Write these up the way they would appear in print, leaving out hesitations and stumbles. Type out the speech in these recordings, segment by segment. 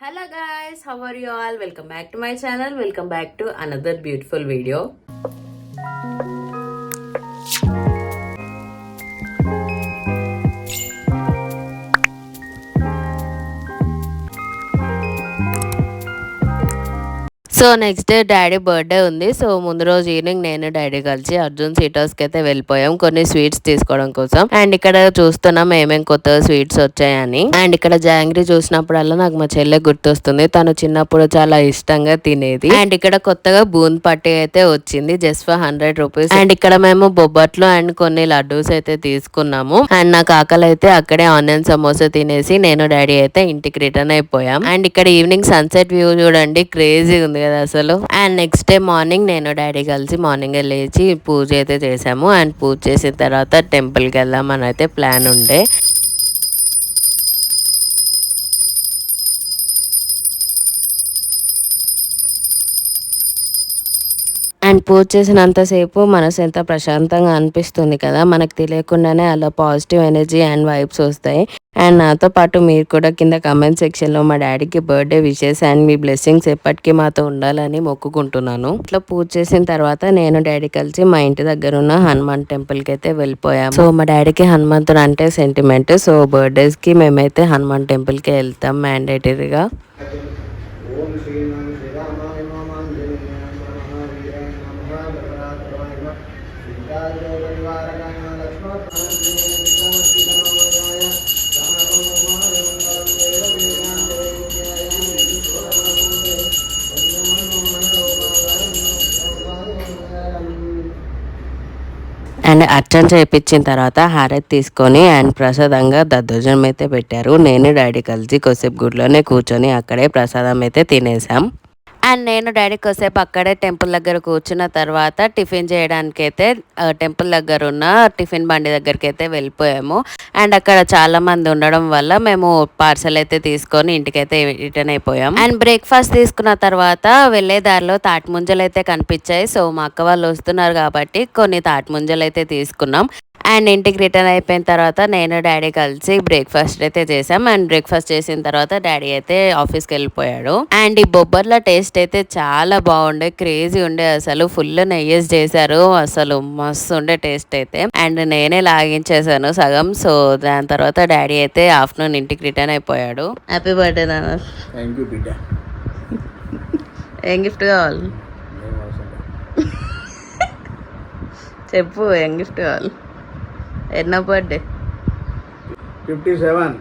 Hello guys, how are you all? Welcome back to my channel. Welcome back to another beautiful video. So next day daddy birthday ఉంది. So ముందు రోజు evening నేను daddy కలిసి అర్జున్ స్వీటర్స్కి అయితే వెళ్ళిపోయాం కొన్ని sweets తీసుకోవడం కోసం. అండ్ ఇక్కడ చూస్తున్నాం ఏమేం కొత్త స్వీట్స్ వచ్చాయని. అండ్ ఇక్కడ జాంగ్రీ చూసినప్పుడల్లా నాకు మా చెల్లె గుర్తొస్తుంది. తను చిన్నప్పుడు చాలా ఇష్టంగా తినేది. అండ్ ఇక్కడ కొత్తగా బూంద్ పట్టి అయితే వచ్చింది జస్ట్ ఫర్ 100 రూపీస్. అండ్ ఇక్కడ మేము బొబ్బట్లు అండ్ కొన్ని లడ్డూస్ అయితే తీసుకున్నాము. అండ్ నాకు ఆకలి అయితే అక్కడే ఆనియన్ సమోసా తినేసి నేను డాడీ అయితే ఇంటికి రిటర్న్ అయిపోయాం. అండ్ ఇక్కడ ఈవినింగ్ సన్సెట్ వ్యూ చూడండి, క్రేజీ ఉంది కదా అసలు. అండ్ నెక్స్ట్ డే మార్నింగ్ నేను డాడీ కలిసి మార్నింగ్ లేచి పూజ అయితే చేసాము. అండ్ పూజ చేసిన తర్వాత టెంపుల్కి వెళ్దామని అయితే ప్లాన్ ఉండే. అండ్ పూజ చేసినంతసేపు మనసు ఎంత ప్రశాంతంగా అనిపిస్తుంది కదా, మనకు తెలియకుండానే అలా పాజిటివ్ ఎనర్జీ అండ్ వైబ్స్ వస్తాయి. అండ్ నాతో పాటు మీరు కూడా కింద కమెంట్ సెక్షన్లో మా డాడీకి birthday wishes and me blessings ఎప్పటికీ మాతో ఉండాలని మొక్కుకుంటున్నాను. ఇట్లా పూజ చేసిన తర్వాత నేను డాడీ కలిసి మా ఇంటి దగ్గర ఉన్న హనుమాన్ టెంపుల్కి అయితే వెళ్ళిపోయాము. సో మా డాడీకి హనుమంతుడు అంటే సెంటిమెంట్. సో బర్త్డేస్కి మేమైతే హనుమాన్ టెంపుల్కి వెళ్తాం మ్యాండేటరీగా. అండ్ అర్చన చేయించిన తర్వాత హారతి తీసుకొని అండ్ ప్రసాదంగా దద్దోజనం అయితే పెట్టారు. నేను డాడీ కలిసి కొద్దిసేపు గుడిలోనే కూర్చొని అక్కడే ప్రసాదం అయితే తినేసాం. అండ్ నేను డాడీ కొద్దిసేపు అక్కడే టెంపుల్ దగ్గర కూర్చున్న తర్వాత టిఫిన్ చేయడానికి అయితే టెంపుల్ దగ్గర ఉన్న టిఫిన్ బండి దగ్గరికి అయితే వెళ్ళిపోయాము. అండ్ అక్కడ చాలా మంది ఉండడం వల్ల మేము పార్సల్ అయితే తీసుకొని ఇంటికైతే రిటర్న్ అయిపోయాం. అండ్ బ్రేక్ఫాస్ట్ తీసుకున్న తర్వాత వెళ్ళే దారిలో తాటి ముంజలు అయితే కనిపించాయి. సో మా అక్క వాళ్ళు వస్తున్నారు కాబట్టి కొన్ని తాటి ముంజలు అయితే తీసుకున్నాం. అండ్ ఇంటికి రిటర్న్ అయిపోయిన తర్వాత నేను డాడీ కలిసి బ్రేక్ఫాస్ట్ అయితే చేసాం. అండ్ బ్రేక్ఫాస్ట్ చేసిన తర్వాత డాడీ అయితే ఆఫీస్కి వెళ్ళిపోయాడు. అండ్ ఈ బొబ్బర్ల టేస్ట్ అయితే చాలా బాగుండే, క్రేజీ ఉండే అసలు. ఫుల్ నెయ్యేసి చేశారు, అసలు మస్తు ఉండే టేస్ట్ అయితే. అండ్ నేనే లాగించేసాను సగం. సో దాని తర్వాత డాడీ అయితే ఆఫ్టర్నూన్ ఇంటికి రిటర్న్ అయిపోయాడు. హ్యాపీ బర్త్డే నాన్న. ఏం గిఫ్ట్ కావాలి చెప్పు, ఏం గిఫ్ట్ కావాలి? ఎన్నో బర్త్డే? 57.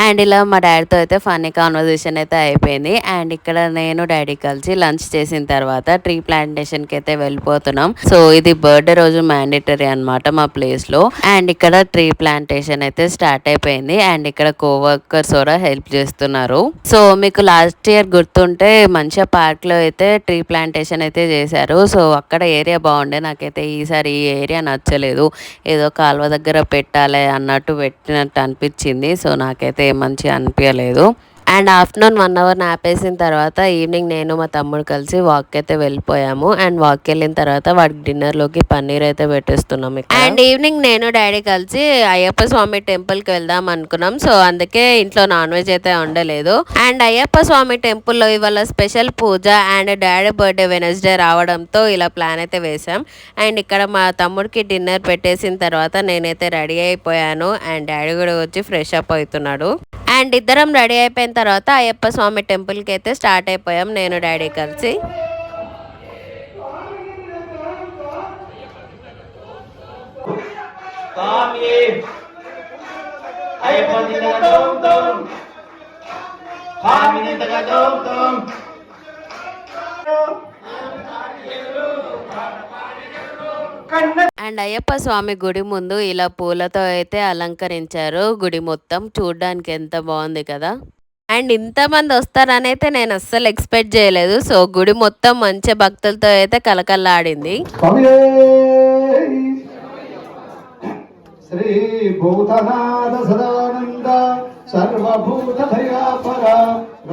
అండ్ ఇలా మా డాడీతో అయితే ఫన్నీ కాన్వర్జేషన్ అయితే అయిపోయింది. అండ్ ఇక్కడ నేను డాడీ కలిసి లంచ్ చేసిన తర్వాత ట్రీ ప్లాంటేషన్కి అయితే వెళ్ళిపోతున్నాం. సో ఇది బర్త్డే రోజు మ్యాండేటరీ అనమాట మా ప్లేస్లో. అండ్ ఇక్కడ ట్రీ ప్లాంటేషన్ అయితే స్టార్ట్ అయిపోయింది. అండ్ ఇక్కడ కోవర్కర్స్ కూడా హెల్ప్ చేస్తున్నారు. సో మీకు లాస్ట్ ఇయర్ గుర్తుంటే మంచిగా పార్క్లో అయితే ట్రీ ప్లాంటేషన్ అయితే చేశారు. సో అక్కడ ఏరియా బాగుండే, నాకైతే ఈసారి ఈ ఏరియా నచ్చలేదు. ఏదో కాలువ దగ్గర పెట్టాలి అన్నట్టు పెట్టినట్టు అనిపించింది. సో నాకైతే మంచిగా అనిపించలేదు. అండ్ ఆఫ్టర్నూన్ 1 అవర్ నాపేసిన తర్వాత ఈవినింగ్ నేను మా తమ్ముడు కలిసి వాక్ అయితే వెళ్ళిపోయాము. అండ్ వాక్ వెళ్ళిన తర్వాత వాడికి డిన్నర్లోకి పన్నీర్ అయితే పెట్టేస్తున్నాం. అండ్ ఈవినింగ్ నేను డాడీ కలిసి అయ్యప్ప స్వామి టెంపుల్కి వెళ్దాం అనుకున్నాం. సో అందుకే ఇంట్లో నాన్ వెజ్ అయితే ఉండలేదు. అండ్ అయ్యప్ప స్వామి టెంపుల్లో ఇవాళ special puja and daddy birthday Wednesday రావడంతో ఇలా ప్లాన్ అయితే వేసాం. అండ్ ఇక్కడ మా తమ్ముడికి డిన్నర్ పెట్టేసిన తర్వాత నేనైతే రెడీ అయిపోయాను. అండ్ డాడీ కూడా వచ్చి ఫ్రెష్ అప్ అవుతున్నాడు. అండ్ ఇద్దరం రెడీ అయిపోయిన తర్వాత అయ్యప్ప స్వామి టెంపుల్కి అయితే స్టార్ట్ అయిపోయాం నేను డాడీ కలిసి. అండ్ అయ్యప్ప స్వామి గుడి ముందు ఇలా పూలతో అయితే అలంకరించారు. గుడి మొత్తం చూడడానికి ఎంత బాగుంది కదా. అండ్ ఇంతమంది వస్తారని అయితే నేను అస్సలు ఎక్స్పెక్ట్ చేయలేదు. సో గుడి మొత్తం మంచి భక్తులతో అయితే కలకల్లాడింది. శ్రీ భూతనాథ సదానంద సర్వభూత దయాపర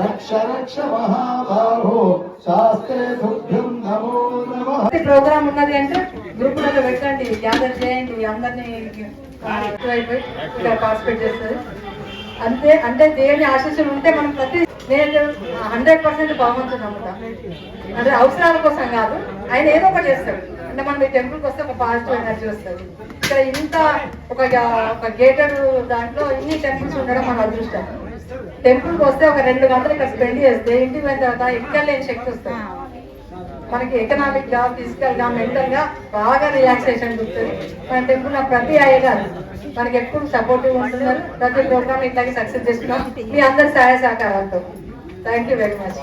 రక్ష రక్ష మహాబాహో శాస్త్రే తుభ్యం నమో నమః. ప్రోగ్రామ్ ఉన్నది అంటే గ్రూపులలో పెట్టండి, గ్యాదర్ చేయండి, అందరినీ పార్టిసిపేట్ చేస్తుంది. అంతే అంటే దేవుని ఆశీస్సులు ఉంటే మనం నేను 100% భగవంతుని నమ్ముతాం. అంటే అవసరాల కోసం కాదు, ఆయన ఏదో ఒకటి చేస్తాడు. అంటే మనం ఈ టెంపుల్కి వస్తే ఒక పాజిటివ్ ఎనర్జీ వస్తుంది. ఇక్కడ ఇంత ఒక గేటెడ్ దాంట్లో ఇన్ని టెంపుల్స్ ఉండడం మన అదృష్టం. టెంపుల్కి వస్తే ఒక 2 గంటలు ఇక్కడ స్పెండ్ చేస్తే ఇంటికి పోయిన తర్వాత ఎక్కడ లేని శక్తి వస్తుంది మనకి. ఎకనామిక్ గా, ఫిజికల్ గా, మెంటల్ గా బాగా రిలాక్సేషన్ దొరుకుతుంది. మన టెంపుల్ ప్రతి అయ్యగారు మనకి ఎప్పుడు సపోర్టివ్ ఉంటున్నారు. ప్రతి ప్రోగ్రామ్ ఇట్లాగే సక్సెస్ చేస్తున్నాం మీ అందరి సహాయ సహకారాలతో. Thank you very much.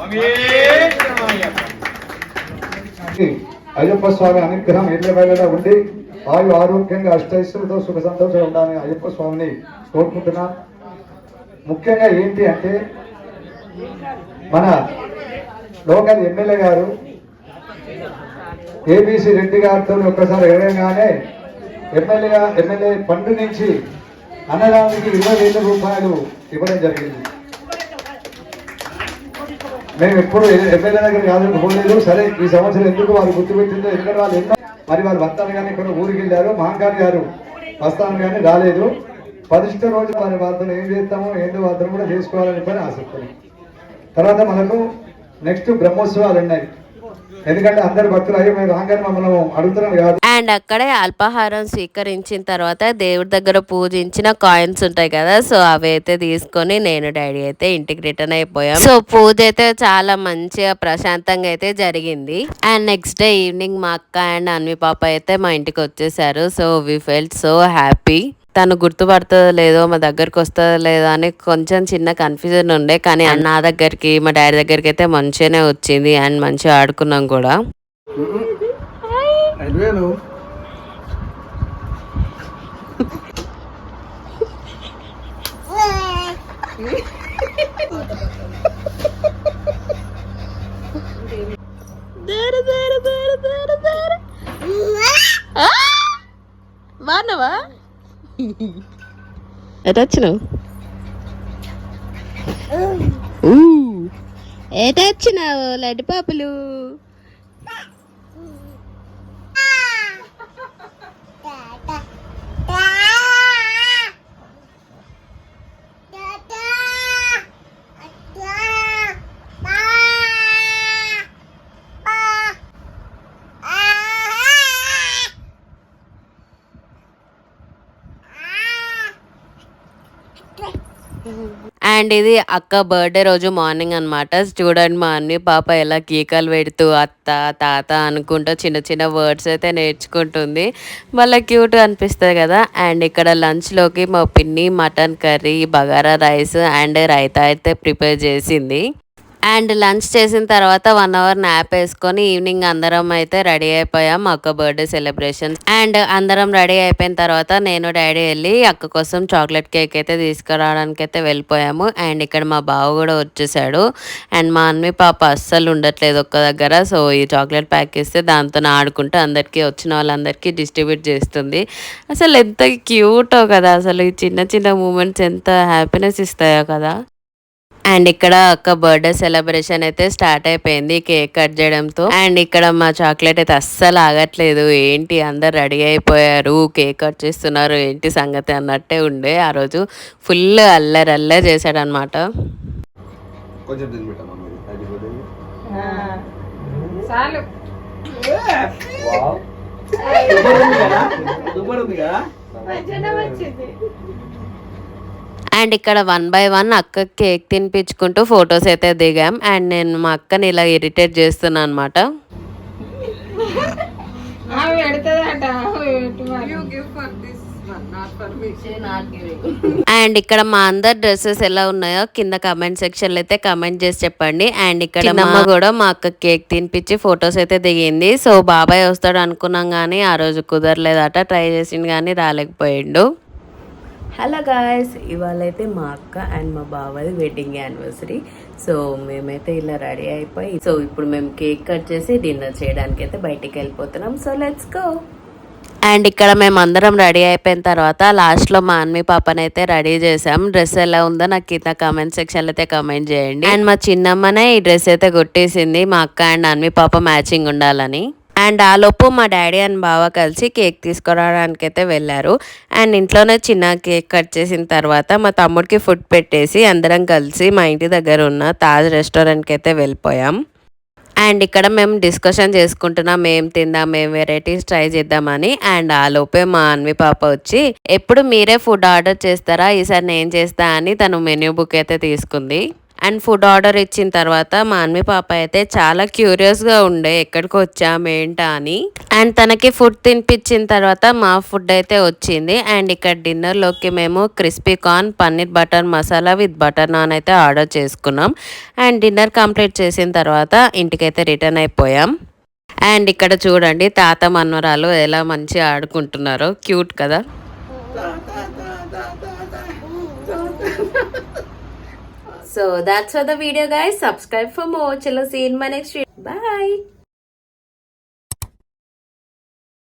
Ayyappa Swami అనుగ్రహం ఎల్లవేళలా ఉండి ఆయు ఆరోగ్యంగా అష్టైశ్వర్యంతో సుఖ సంతోషంగా ఉండాలని అయ్యప్ప స్వామిని కోరుకుంటున్నా. ముఖ్యంగా ఏంటి అంటే మన లోకల్ ఎమ్మెల్యే గారు ఏబీసీ రెడ్డి గారితో ఒక్కసారి ఎగరగానే ఎమ్మెల్యే ఫండ్ నుంచి అన్నదానికి 20,000 రూపాయలు ఇవ్వడం జరిగింది. మేము ఎప్పుడు ఎమ్మెల్యే దగ్గర యాదవ్ పోలేదు. సరే ఈ సంవత్సరం ఎందుకు వారు గుర్తుపెట్టిందో, ఎందుకంటే వాళ్ళు ఎన్నో మరి వారు వస్తాను కానీ ఇక్కడ ఊరికి వెళ్ళారు. మహంకాళి గారు వస్తాను కానీ రాలేదు. 10 రోజు వారి వార్తలు ఏం చేస్తామో ఏంటో వార్తలు కూడా చేసుకోవాలని పని ఆసక్తి. తర్వాత మనకు నెక్స్ట్ బ్రహ్మోత్సవాలు ఉన్నాయి. ఎందుకంటే అందరు భక్తులు అయ్యో మేము రాగానే మమ్మల్ని అడుగుతున్నాం కాదు. అండ్ అక్కడే అల్పాహారం స్వీకరించిన తర్వాత దేవుడి దగ్గర పూజించిన కాయిన్స్ ఉంటాయి కదా, సో అవి అయితే తీసుకొని నేను డాడీ అయితే ఇంటికి రిటర్న్ అయిపోయాం. సో పూజ అయితే చాలా మంచిగా ప్రశాంతంగా అయితే జరిగింది. అండ్ నెక్స్ట్ డే ఈవినింగ్ మా అక్క అండ్ అన్వి పాప అయితే మా ఇంటికి వచ్చేసారు. So we felt so happy. తను గుర్తుపడుతుందో లేదో, మా దగ్గరకు వస్తుందో లేదో అని కొంచెం చిన్న కన్ఫ్యూజన్ ఉండే, కానీ నా దగ్గరికి మా డాడీ దగ్గరికి అయితే మంచిగానే వచ్చింది. అండ్ మంచిగా ఆడుకున్నాం కూడా. బాగున్నావా? ఎటొచ్చినావు? ఎటొచ్చినావు లడ్డు పాపలు? అండ్ ఇది అక్క బర్త్డే రోజు మార్నింగ్ అనమాట. చూడండి మా అన్ని పాప ఎలా కేకలు పెడుతూ అత్త తాత అనుకుంటూ చిన్న చిన్న వర్డ్స్ అయితే నేర్చుకుంటుంది. వాళ్ళ క్యూట్ అనిపిస్తుంది కదా. అండ్ ఇక్కడ లంచ్లోకి మా పిన్ని mutton curry, bagara rice and raita అయితే ప్రిపేర్ చేసింది. అండ్ లంచ్ చేసిన తర్వాత 1 అవర్ నాప్ వేసుకొని ఈవినింగ్ అందరం అయితే రెడీ అయిపోయాం అక్క బర్త్డే సెలబ్రేషన్. అండ్ అందరం రెడీ అయిపోయిన తర్వాత నేను డాడీ వెళ్ళి అక్క కోసం చాక్లెట్ కేక్ అయితే తీసుకురావడానికి అయితే వెళ్ళిపోయాము. అండ్ ఇక్కడ మా బావ కూడా వచ్చేసాడు. అండ్ మా అమ్మ పాప అస్సలు ఉండట్లేదు ఒక్క దగ్గర. సో ఈ చాక్లెట్ ప్యాక్ ఇస్తే దాంతో ఆడుకుంటూ అందరికీ వచ్చిన వాళ్ళందరికీ డిస్ట్రిబ్యూట్ చేస్తుంది. అసలు ఎంత క్యూటో కదా, అసలు ఈ చిన్న చిన్న మూమెంట్స్ ఎంత హ్యాపీనెస్ ఇస్తాయో కదా. అండ్ ఇక్కడ అక్క బర్త్డే సెలబ్రేషన్ అయితే స్టార్ట్ అయిపోయింది కేక్ కట్ చేయడంతో. అండ్ ఇక్కడ మా చాక్లెట్ అయితే అస్సలు ఆగట్లేదు. ఏంటి అందరు రెడీ అయిపోయారు, కేక్ కట్ చేస్తున్నారు, ఏంటి సంగతి అన్నట్టే ఉండే. ఆ రోజు ఫుల్ అల్లరి చేశాడు అనమాట. అండ్ ఇక్కడ 1 by 1 అక్క కేక్ తినిపించుకుంటూ ఫొటోస్ అయితే దిగాం. అండ్ నేను మా అక్కని ఇలా ఇరిటేట్ చేస్తున్నా అనమాట. అండ్ ఇక్కడ మా అందరి డ్రెస్సెస్ ఎలా ఉన్నాయో కింద కమెంట్ సెక్షన్ లో అయితే కమెంట్ చేసి చెప్పండి. అండ్ ఇక్కడ అమ్మ కూడా మా అక్క కేక్ తినిపించి ఫొటోస్ అయితే దిగింది. సో బాబాయ్ వస్తాడు అనుకున్నాం కానీ ఆ రోజు కుదరలేదట. ట్రై చేసింది కానీ రాలేకపోయిండు. హలో గాయస్, ఇవాళ అయితే మా అక్క అండ్ మా బాబాయ్ వెడ్డింగ్ యానివర్సరీ. సో మేమైతే ఇలా రెడీ అయిపోయి సో ఇప్పుడు మేము కేక్ కట్ చేసి డిన్నర్ చేయడానికి అయితే బయటికి వెళ్ళిపోతున్నాం. So let's go. అండ్ ఇక్కడ మేము అందరం రెడీ అయిపోయిన తర్వాత లాస్ట్లో మా అన్ని పాపని అయితే రెడీ చేసాం. డ్రెస్ ఎలా ఉందో నాకు కింద కామెంట్ సెక్షన్లో అయితే కామెంట్ చేయండి. అండ్ మా చిన్నమ్మనే ఈ డ్రెస్ అయితే కొట్టేసింది మా అక్క అండ్ అన్ని పాప మ్యాచింగ్ ఉండాలని. అండ్ ఆ లోపు మా డాడీ అండ్ బావ కలిసి కేక్ తీసుకురావడానికి అయితే వెళ్ళారు. అండ్ ఇంట్లోనే చిన్న కేక్ కట్ చేసిన తర్వాత మా తమ్ముడికి ఫుడ్ పెట్టేసి అందరం కలిసి మా ఇంటి దగ్గర ఉన్న తాజ్ రెస్టారెంట్కి అయితే వెళ్ళిపోయాం. అండ్ ఇక్కడ మేము డిస్కషన్ చేసుకుంటున్నాం ఏం తిందాం, ఏం వెరైటీస్ ట్రై చేద్దామని. అండ్ ఆ లోపే మా అన్వి పాప వచ్చి ఎప్పుడు మీరే ఫుడ్ ఆర్డర్ చేస్తారా, ఈసారి నేను చేస్తా అని తను మెన్యూ బుక్ అయితే తీసుకుంది. అండ్ ఫుడ్ ఆర్డర్ ఇచ్చిన తర్వాత మా అన్వి పాప అయితే చాలా క్యూరియస్గా ఉండే ఎక్కడికి వచ్చాం ఏంటా అని. అండ్ తనకి ఫుడ్ తినిపించిన తర్వాత మా ఫుడ్ అయితే వచ్చింది. అండ్ ఇక్కడ డిన్నర్లోకి మేము crispy corn, paneer butter masala with butter non అయితే ఆర్డర్ చేసుకున్నాం. అండ్ డిన్నర్ కంప్లీట్ చేసిన తర్వాత ఇంటికైతే రిటర్న్ అయిపోయాం. అండ్ ఇక్కడ చూడండి తాత మనవరాలు ఎలా మంచిగా ఆడుకుంటున్నారో, క్యూట్ కదా. So that's for the video guys. Subscribe for more. Chalo, see you in my next video. Bye.